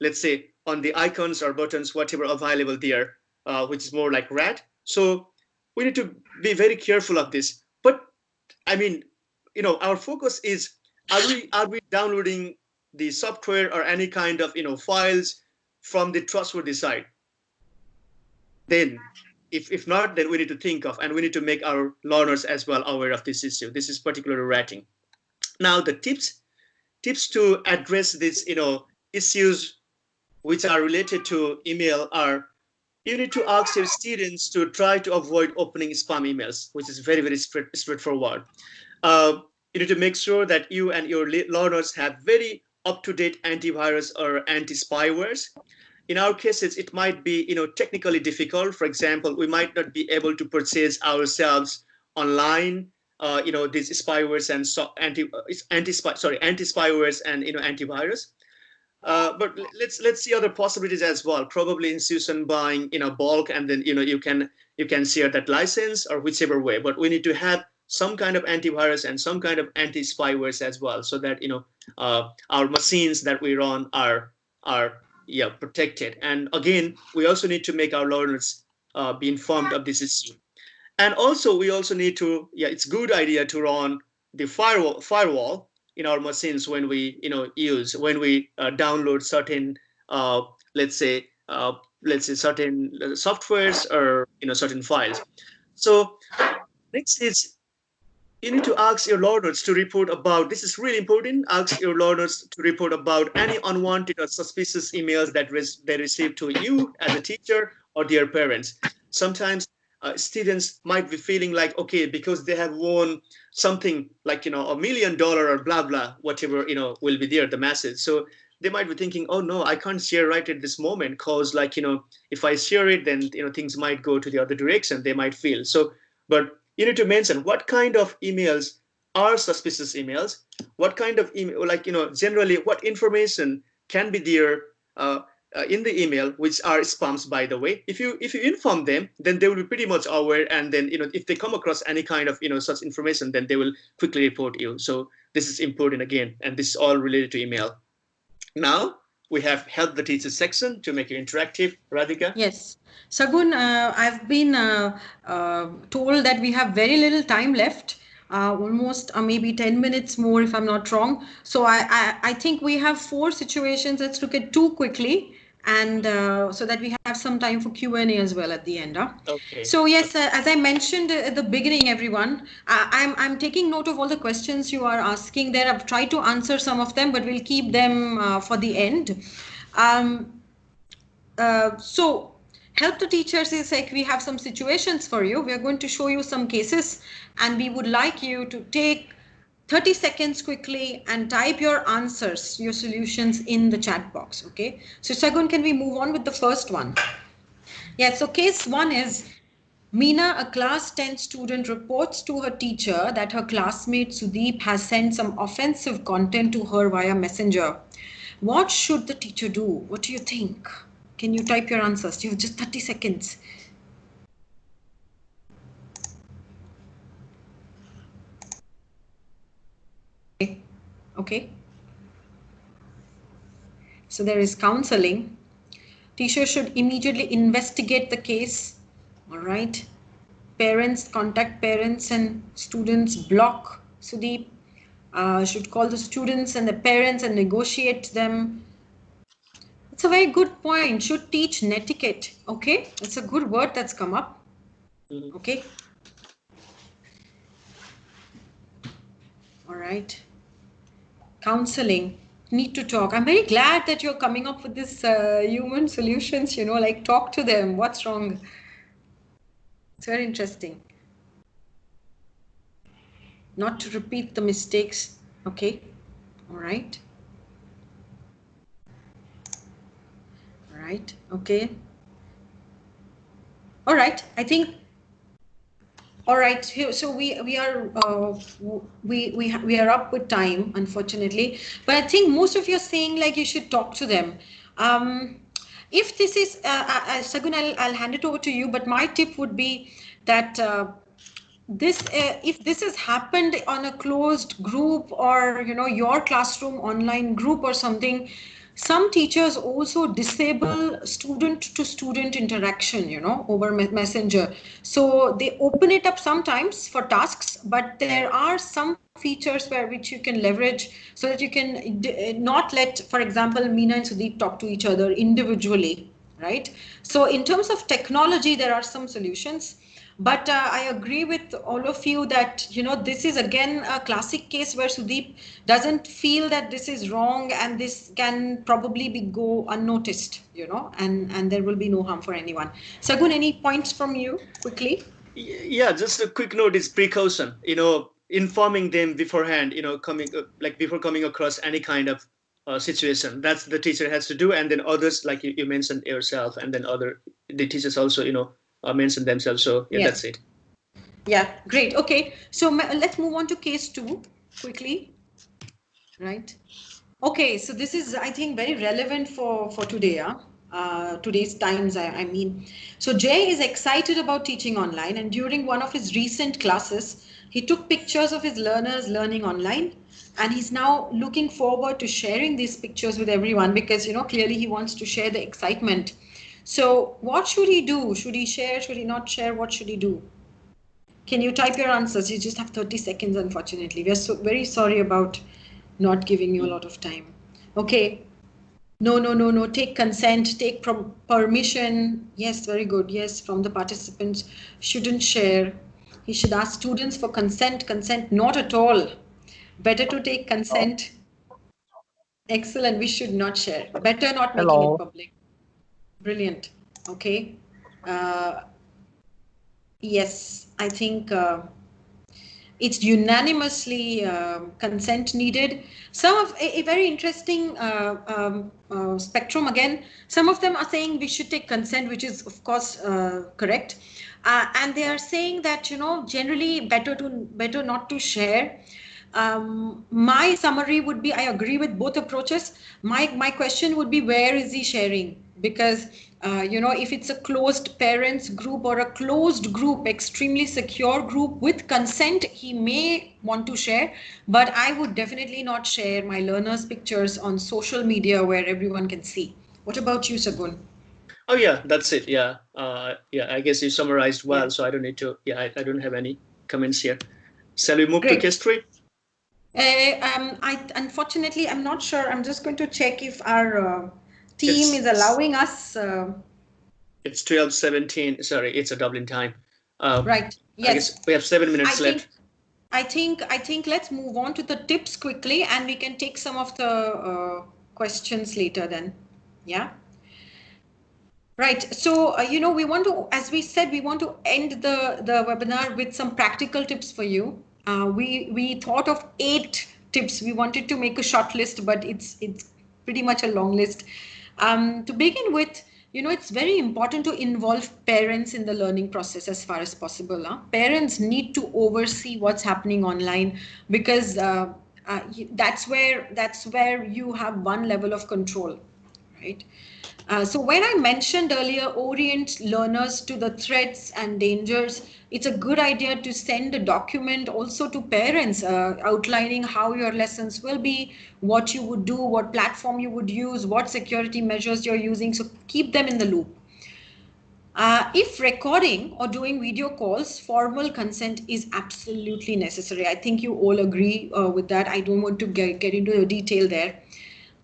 let's say, on the icons or buttons, whatever available there, which is more like red. So we need to be very careful of this. But I mean, our focus is, are we downloading the software or any kind of files from the trustworthy site? Then, if not, then we need to think of, and we need to make our learners as well aware of this issue. This is particularly rating. Now, the tips to address these issues which are related to email are, you need to ask your students to try to avoid opening spam emails, which is very, very straightforward. uh, you need to make sure that you and your learners have very up-to-date antivirus or anti-spywares. In our cases, it might be technically difficult. For example, we might not be able to purchase ourselves online these spywares and anti-spywares and antivirus. But let's see other possibilities as well. Probably institution buying bulk, and then you can share that license or whichever way. But we need to have some kind of antivirus and some kind of anti-spywares as well, so that our machines that we run are yeah, protected. And again, we also need to make our learners be informed of this issue. And also, we also need to, yeah, it's good idea to run the firewall in our machines when we download certain uh, let's say certain softwares or certain files. So next is, you need to ask your learners to report about, this is really important, ask your learners to report about any unwanted or suspicious emails that they receive to you as a teacher or their parents. Sometimes students might be feeling like, okay, because they have won something like $1 million or blah blah, whatever will be there, the message. So they might be thinking, oh no, I can't share right at this moment, because if I share it, then things might go to the other direction, they might feel so. But you need to mention what kind of emails are suspicious emails, what kind of email, like generally what information can be there in the email, which are spams, by the way. If you inform them, then they will be pretty much aware, and then if they come across any kind of such information, then they will quickly report you. So this is important again, and this is all related to email. Now we have help the teacher section to make it interactive. Radhika? Yes. Sagun, I've been told that we have very little time left, almost maybe 10 minutes more if I'm not wrong. So I think we have four situations. Let's look at two quickly, and so that we have some time for Q&A as well at the end. Okay. So yes, as I mentioned at the beginning, everyone, I'm taking note of all the questions you are asking there. I've tried to answer some of them, but we'll keep them for the end. So help the teachers is like, we have some situations for you. We are going to show you some cases, and we would like you to take 30 seconds quickly and type your answers, your solutions in the chat box. Okay. So Sagun, can we move on with the first one? Yeah. So case one is, Meena, a class 10 student, reports to her teacher that her classmate Sudeep has sent some offensive content to her via Messenger. What should the teacher do? What do you think? Can you type your answers? You have just 30 seconds. Okay. So there is counseling. Teacher should immediately investigate the case. All right. Parents, contact parents and students, block Sudeep. Should call the students and the parents and negotiate them. It's a very good point. Should teach netiquette. Okay. It's a good word that's come up. Okay. All right. Counseling. Need to talk. I'm very glad that you're coming up with this human solutions, like talk to them. What's wrong? It's very interesting. Not to repeat the mistakes. Okay. All right. All right. Okay. All right. I think. All right. So we are up with time, unfortunately. But I think most of you are saying like you should talk to them. If this is, Sagun, I'll hand it over to you, but my tip would be that if this has happened on a closed group, or your classroom online group or something, some teachers also disable student to student interaction, over messenger. So they open it up sometimes for tasks, but there are some features which you can leverage, so that you can not let, for example, Meena and Sudeep talk to each other individually, right? So in terms of technology, there are some solutions. But I agree with all of you that, this is again a classic case where Sudeep doesn't feel that this is wrong, and this can probably be go unnoticed, and there will be no harm for anyone. Sagun, any points from you quickly? Yeah, just a quick note is precaution, informing them beforehand, coming like before coming across any kind of situation. That's the teacher has to do, and then others, like you mentioned yourself, and then the teachers also, mention themselves. So yeah, that's Yes. it. Yeah, great. Okay, so let's move on to case two quickly, right? Okay, so this is, I think, very relevant for today, today's times, I mean. So Jay is excited about teaching online, and during one of his recent classes, he took pictures of his learners learning online, and he's now looking forward to sharing these pictures with everyone because, clearly he wants to share the excitement. So what should he do? Should he share? Should he not share? What should he do? Can you type your answers? You just have 30 seconds, unfortunately. We are so very sorry about not giving you a lot of time. Okay. No, no, no, no. Take consent, take permission. Yes, very good. Yes, from the participants. Shouldn't share. He should ask students for consent. Consent, not at all. Better to take consent. Excellent. We should not share. Better not making it Hello. public. Brilliant. Okay. Uh, yes, I think. It's unanimously consent needed. Some of a very interesting spectrum again. Some of them are saying we should take consent, which is of course correct, and they are saying that generally better not to share. My summary would be I agree with both approaches. My question would be, where is he sharing? Because if it's a closed parents group or a closed group, extremely secure group with consent, he may want to share, but I would definitely not share my learners pictures on social media where everyone can see. What about you, Sagun? Oh yeah, that's it. Yeah, yeah. I guess you summarized Yeah, well, so I don't need to. Yeah, I don't have any comments here. Shall we move to great. case three? I unfortunately I'm not sure. I'm just going to check if our team is It's allowing us. it's 12:17. Sorry, it's a Dublin time. Right. I Yes. guess we have 7 minutes I think left. I think let's move on to the tips quickly, and we can take some of the questions later then. Yeah. Right. So, we want to, as we said, we want to end the webinar with some practical tips for you. We thought of 8 tips. We wanted to make a short list, but it's pretty much a long list. To begin with, it's very important to involve parents in the learning process as far as possible. Parents need to oversee what's happening online because that's where you have one level of control, right? So when I mentioned earlier, orient learners to the threats and dangers, it's a good idea to send a document also to parents outlining how your lessons will be, what you would do, what platform you would use, what security measures you're using. So keep them in the loop. If recording or doing video calls, formal consent is absolutely necessary. I think you all agree with that. I don't want to get into the detail there.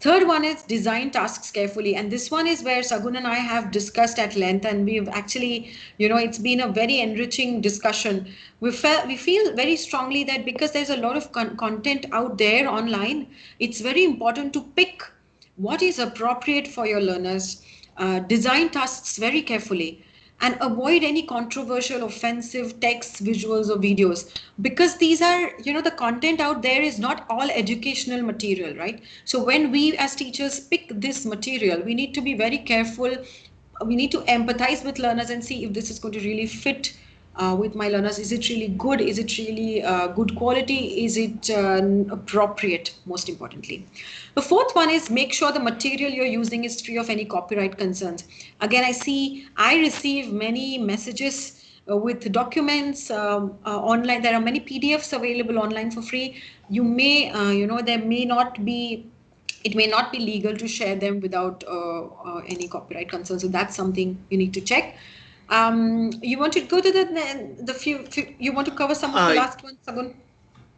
Third one is design tasks carefully. And this one is where Sagun and I have discussed at length, and we've actually, it's been a very enriching discussion. We feel very strongly that because there's a lot of content out there online, it's very important to pick what is appropriate for your learners, design tasks very carefully, and avoid any controversial, offensive texts, visuals, or videos, because these are, the content out there is not all educational material, right? So when we as teachers pick this material, we need to be very careful. We need to empathize with learners and see if this is going to really fit with my learners? Is it really good? Is it really good quality? Is it appropriate? Most importantly, the fourth one is make sure the material you're using is free of any copyright concerns. Again, I receive many messages with documents online. There are many PDFs available online for free. You may, there may not be, it may not be legal to share them without any copyright concerns. So that's something you need to check. You want to go to the few, you want to cover some of the Uh, last ones, Sagun?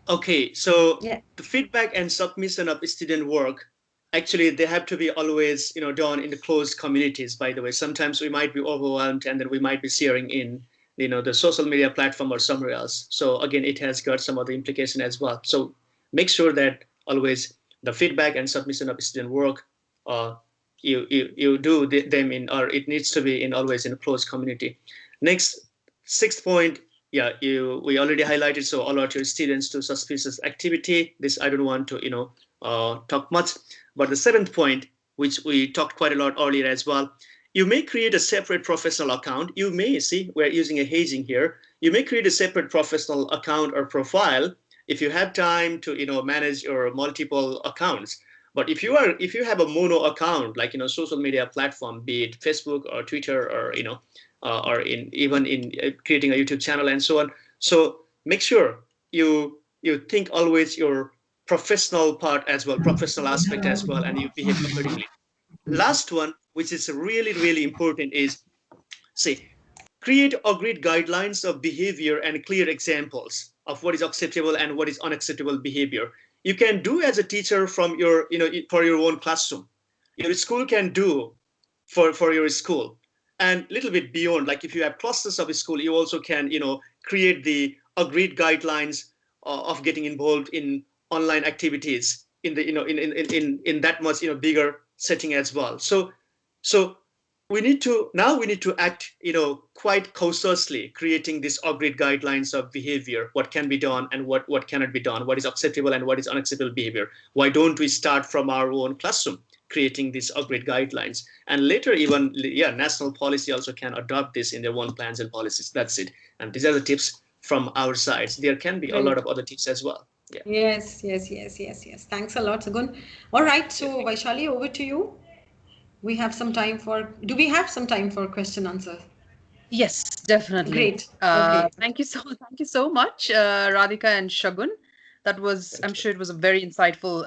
Okay, so Yeah. the feedback and submission of student work, actually, they have to be always, done in the closed communities. By the way, sometimes we might be overwhelmed, and then we might be sharing in, the social media platform or somewhere else. So again, it has got some other implication as well. So make sure that always the feedback and submission of student work, uh, you do them in, or it needs to be in always in a closed community. Next, sixth point, yeah, we already highlighted, so alert your students to suspicious activity. This I don't want to talk much. But the seventh point, which we talked quite a lot earlier as well, you may create a separate professional account. You may see, we're using a hazing here. You may create a separate professional account or profile if you have time to manage your multiple accounts. But if you have a mono account, like social media platform, be it Facebook or Twitter, or in even in creating a YouTube channel and so on. So make sure you think always your professional part as well, professional aspect as well, and you behave accordingly. Last one, which is really really important, is, say, create agreed guidelines of behavior and clear examples of what is acceptable and what is unacceptable behavior. You can do as a teacher from your, for your own classroom. Your school can do for your school, and a little bit beyond. Like if you have clusters of a school, you also can, create the agreed guidelines of getting involved in online activities in the, in that much, bigger setting as well. So we need to act, quite cautiously, creating these agreed guidelines of behavior, what can be done and what cannot be done, what is acceptable and what is unacceptable behavior. Why don't we start from our own classroom, creating these agreed guidelines, and later even, yeah, national policy also can adopt this in their own plans and policies. That's it. And these are the tips from our sides. There can be a lot Great. of other tips as well. Yeah. Yes, yes, yes, yes, yes. Thanks a lot, Sagun. All right, Yeah, so Vaishali, over to you. We have some time for, do we have some time for question answer? Yes, definitely. Great. Okay. Thank you so thank you so much, Radhika and Shagun. That was, I'm thank you. sure it was a very insightful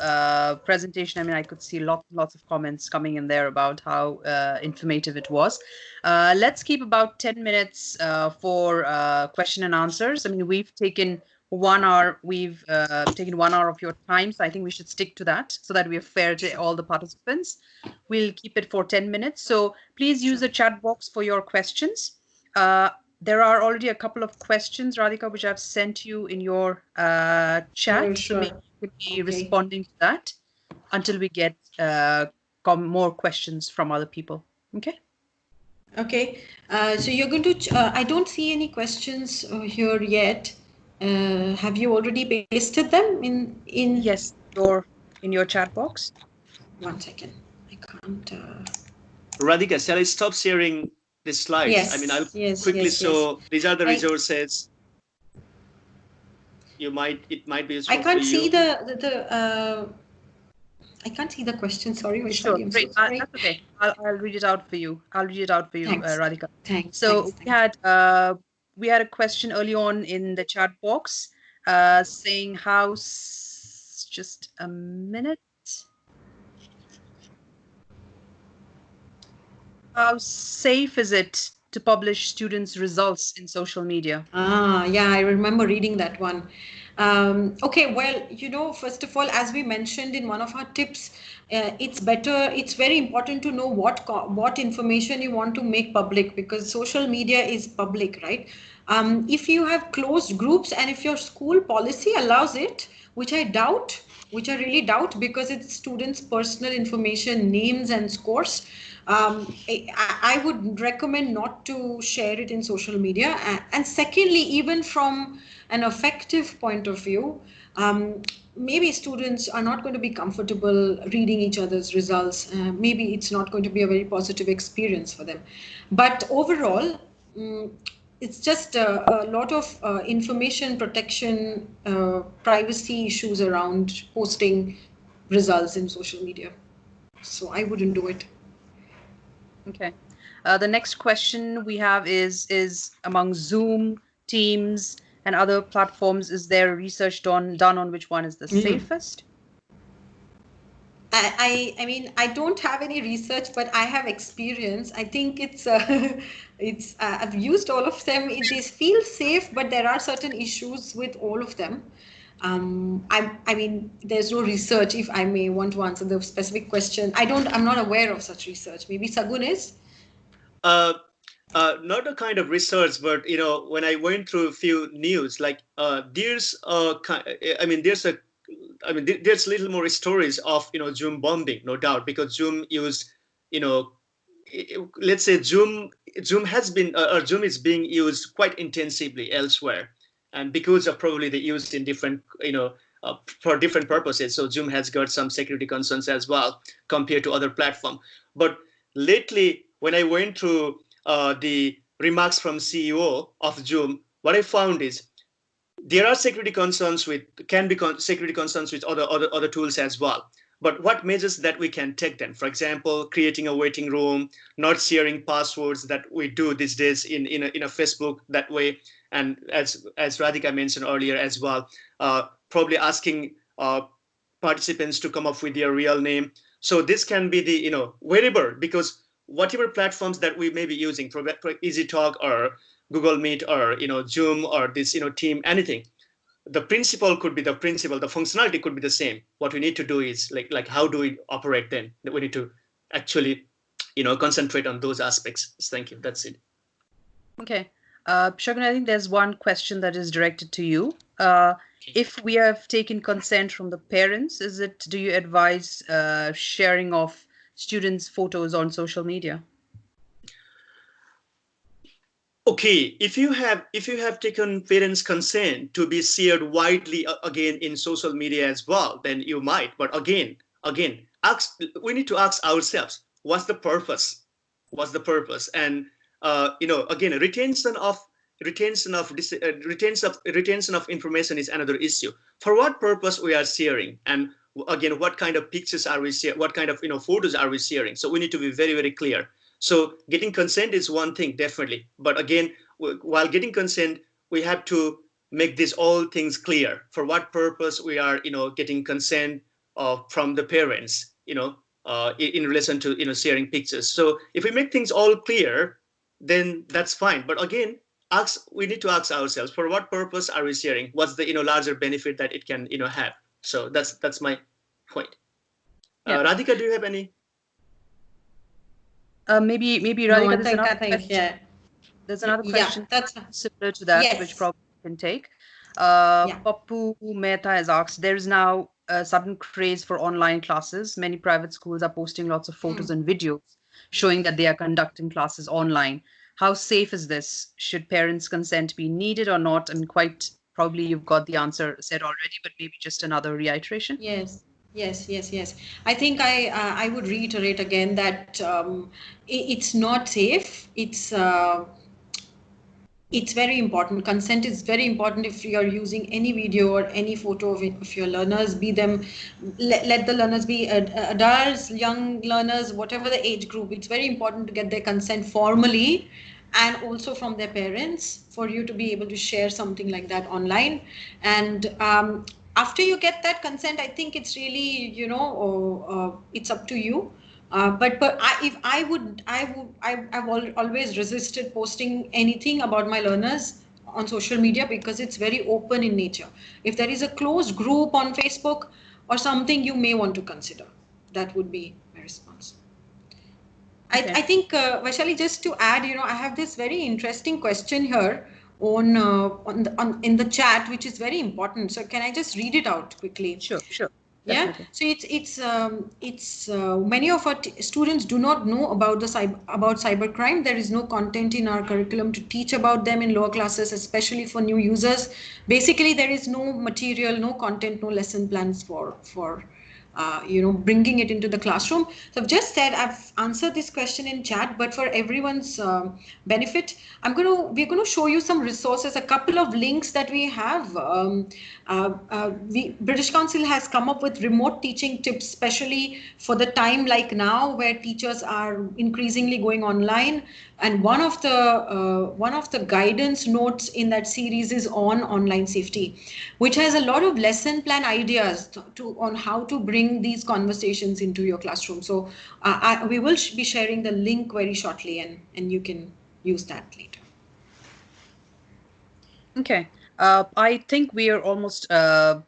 presentation. I mean, I could see lots of comments coming in there about how informative it was. Let's keep about 10 minutes for question and answers. I mean, we've taken 1 hour. We've taken 1 hour of your time, so I think we should stick to that so that we are fair to Sure. all the participants. We'll keep it for 10 minutes. So please use Sure. the chat box for your questions. Uh, there are already a couple of questions, Radhika, which I've sent you in your Sure, chat. So maybe sure. you could be Okay. responding to that until we get more questions from other people. Okay. Okay. So you're going to, I don't see any questions here yet. Have you already pasted them in Yes, in your chat box. 1 second? I can't. Radhika, shall I stop sharing the slides? I mean, I'll Yes, yes, quickly. yes, yes. So these are the I resources. It might be I useful for can't see you. I can't see the question. Sorry, Sure, Vaishali. I'm so great. sorry. That's okay. I'll read it out for you. I'll read it out for you, Thanks. Radhika. Thanks. So Thanks. Thanks. we had a question early on in the chat box, saying just a minute. How safe is it to publish students' results in social media? Yeah, I remember reading that one. Okay, well, first of all, as we mentioned in one of our tips, it's very important to know what information you want to make public, because social media is public, right? If you have closed groups and if your school policy allows it, which I doubt, which I really doubt, because it's students' personal information, names and scores. I would recommend not to share it in social media. And secondly, even from an effective point of view, maybe students are not going to be comfortable reading each other's results. Maybe it's not going to be a very positive experience for them. But overall, it's just a lot of information protection, privacy issues around posting results in social media. So I wouldn't do it. Okay. The next question we have is among Zoom, Teams, and other platforms, is there research done on which one is the Mm. safest? I mean, I don't have any research, but I have experience. I think it's it's I've used all of them. They feel safe, but there are certain issues with all of them. I mean, there's no research. If I may want to answer the specific question, I'm not aware of such research. Maybe Sagun is. Uh, not a kind of research, but when I went through a few news, like there's I mean, there's little more stories of Zoom bombing, no doubt, because Zoom used, you know, let's say Zoom has been or Zoom is being used quite intensively elsewhere, and because of probably they used in different for different purposes. So Zoom has got some security concerns as well compared to other platform. But lately, when I went through the remarks from CEO of Zoom, what I found is there are security concerns with security concerns with other tools as well. But what measures that we can take then? For example, creating a waiting room, not sharing passwords that we do these days in a Facebook that way, and as Radhika mentioned earlier as well, probably asking participants to come up with their real name. So this can be the wherever, because whatever platforms that we may be using, for Easy Talk or Google Meet or Zoom or this Team, anything, the principle could be the principle, the functionality could be the same. What we need to do is like how do we operate then? That we need to actually concentrate on those aspects. Thank you. That's it. Okay. Shagun, I think there's one question that is directed to you. If we have taken consent from the parents, do you advise sharing of students' photos on social media? Okay, if you have taken parents' consent to be shared widely again in social media as well, then you might. But again, we need to ask ourselves, what's the purpose? What's the purpose? And again, retention of information is another issue. For what purpose we are sharing, and again, what kind of pictures are we sharing? What kind of photos are we sharing? So we need to be very, very clear. So getting consent is one thing, definitely. But again, while getting consent, we have to make these all things clear. For what purpose we are, getting consent from the parents, in relation to, sharing pictures. So if we make things all clear, then that's fine. But again, we need to ask ourselves, for what purpose are we sharing? What's the, larger benefit that it can, have? So that's my point. Yeah. Radhika, do you have any? Maybe No, Radhika, I think, yeah. There's another question That's similar to that, which yes. probably we can take. Yeah. Pappu Mehta has asked, there is now a sudden craze for online classes. Many private schools are posting lots of photos and videos showing that they are conducting classes online. How safe is this? Should parents' consent be needed or not? I mean, quite probably you've got the answer said already, but maybe just another reiteration. Yes, yes. I think I would reiterate again that it's not safe. It's very important. Consent is very important if you are using any video or any photo of your learners, be them, let the learners be adults, young learners, whatever the age group. It's very important to get their consent formally and also from their parents for you to be able to share something like that online. And after you get that consent, I think it's really, it's up to you. But if I've always resisted posting anything about my learners on social media because it's very open in nature. If there is a closed group on Facebook or something, you may want to consider. That would be my response. Okay. I think, Vaishali, just to add, I have this very interesting question here in the chat, which is very important. So can I just read it out quickly? Sure. Yeah, Definitely. so it's many of our students do not know about cybercrime. There is no content in our curriculum to teach about them in lower classes, especially for new users. Basically, there is no material, no content, no lesson plans for bringing it into the classroom. So I've just said I've answered this question in chat, but for everyone's benefit, we're going to show you some resources, a couple of links that we have. British Council has come up with remote teaching tips, especially for the time like now, where teachers are increasingly going online. And one of the guidance notes in that series is on online safety, which has a lot of lesson plan ideas on how to bring these conversations into your classroom. So we will be sharing the link very shortly, and you can use that later. Okay. I think we're already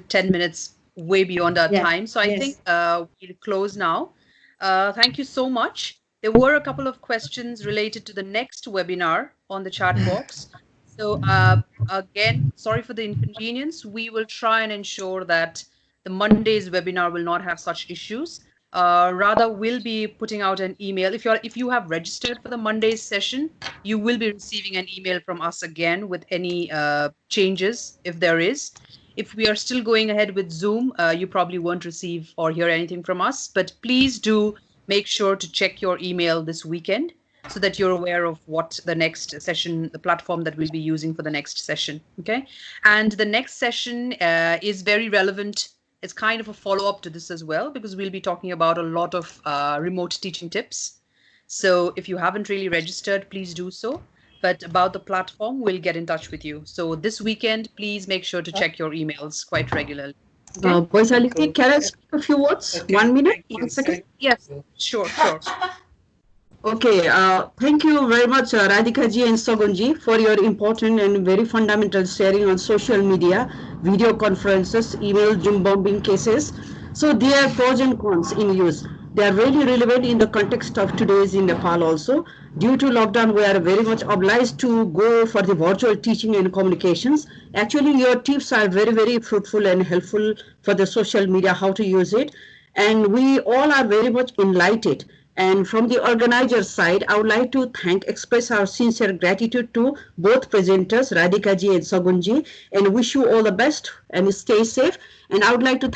10 minutes way beyond our time. So I think we'll close now. Thank you so much. There were a couple of questions related to the next webinar on the chat box. So again, sorry for the inconvenience. We will try and ensure that the Monday's webinar will not have such issues. Rather, we'll be putting out an email. If you have registered for the Monday's session, you will be receiving an email from us again with any changes, if there is. If we are still going ahead with Zoom, you probably won't receive or hear anything from us. But please do make sure to check your email this weekend so that you're aware of what the next session, the platform that we'll be using for the next session. Okay. And the next session is very relevant. It's kind of a follow-up to this as well, because we'll be talking about a lot of remote teaching tips. So if you haven't really registered, please do so. But about the platform, we'll get in touch with you. So this weekend, please make sure to check your emails quite regularly. Boysaliki, can I speak a few words? Okay. 1 minute, 1 second? Yes, sure. Okay, thank you very much, Radhika ji and Sagun ji, for your important and very fundamental sharing on social media, video conferences, email, Zoom bombing cases. So there are pros and cons in use. They are really relevant in the context of today's in Nepal also. Due to lockdown, we are very much obliged to go for the virtual teaching and communications. Actually, your tips are very, very fruitful and helpful for the social media, how to use it. And we all are very much enlightened. And from the organizer's side, I would like to express our sincere gratitude to both presenters, Radhika ji and Sagun ji, and wish you all the best and stay safe. And I would like to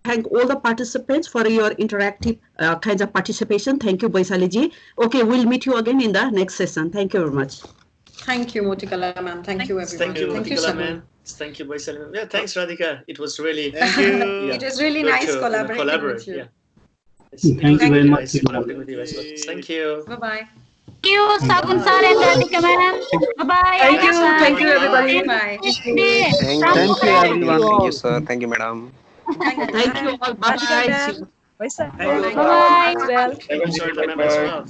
thank all the participants for your interactive kinds of participation. Thank you, Baisali ji. Okay, we'll meet you again in the next session. Thank you very much. Thank you, Motikala ma'am. Thank you, everyone. Thank you, Motikala ma'am. Thank you, Baisali ma'am. Yeah, thanks, Radhika. It was really it was really nice collaborating with you. Yeah. Thank you very much. Collaborating with you as well. Thank you. Bye-bye. Thank you, Sagun sir and Radhika madam. Bye-bye. Thank you, everybody. Bye. Thank you, everyone. Thank you, sir. Thank you, madam. Thank you all. Bye-bye. Bye, sir. Bye-bye. Thank you, sir, ma'am, as well.